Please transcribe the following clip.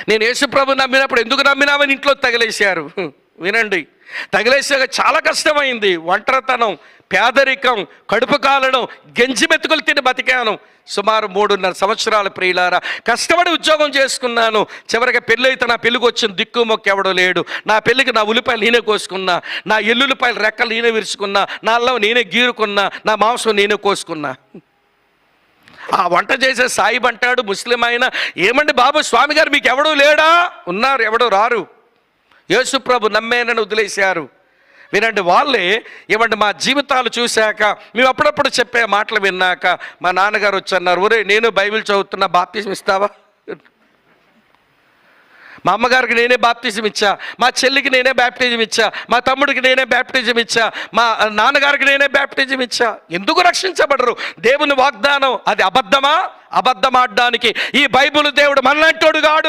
నేను యేసుప్రభు నమ్మినప్పుడు ఎందుకు నమ్మినామని ఇంట్లో తగిలేశారు. వినండి, తగిలేసాక చాలా కష్టమైంది. ఒంటరితనం, పేదరికం, కడుపు కాలడం, గెంజి మెతుకులు తిని బతికాను. సుమారు 3.5 సంవత్సరాల ప్రియులారా కష్టపడి ఉద్యోగం చేసుకున్నాను. చివరికి పెళ్ళి అయితే నా పెళ్ళికి వచ్చిన దిక్కు మొక్క ఎవడో లేడు. నా పెళ్ళికి నా ఉల్లిపాయలు నేనే కోసుకున్నా, నా ఎల్లుల్లిపాయలు రెక్కలు నేనే విరుచుకున్నా, నా అల్లం నేనే గీరుకున్నా, నా మాంసం నేనే కోసుకున్నా. ఆ వంట చేసే సాయిబ్ అంటాడు, ముస్లిం అయినా, ఏమండి బాబు స్వామి గారు మీకు ఎవడూ లేడా? ఉన్నారు, ఎవడో రారు. యేసుప్రభు నమ్మేనని వదిలేశారు. వినండి, వాళ్ళే ఏమంటే మా జీవితాలు చూశాక, మేము అప్పుడప్పుడు చెప్పే మాటలు విన్నాక మా నాన్నగారు వచ్చి అన్నారు, ఒరే నేను బైబిల్ చదువుతున్నా, బాప్తిజం ఇస్తావా? మా అమ్మగారికి నేనే బాప్తిజం ఇచ్చా, మా చెల్లికి నేనే బ్యాప్టిజం ఇచ్చా, మా తమ్ముడికి నేనే బ్యాప్టిజం ఇచ్చా, మా నాన్నగారికి నేనే బ్యాప్టిజం ఇచ్చా. ఎందుకు రక్షించబడరు? దేవుని వాగ్దానం అది అబద్ధమా? అబద్ధమాడడానికి ఈ బైబిల్ దేవుడు మనలాంటోడు కాడు.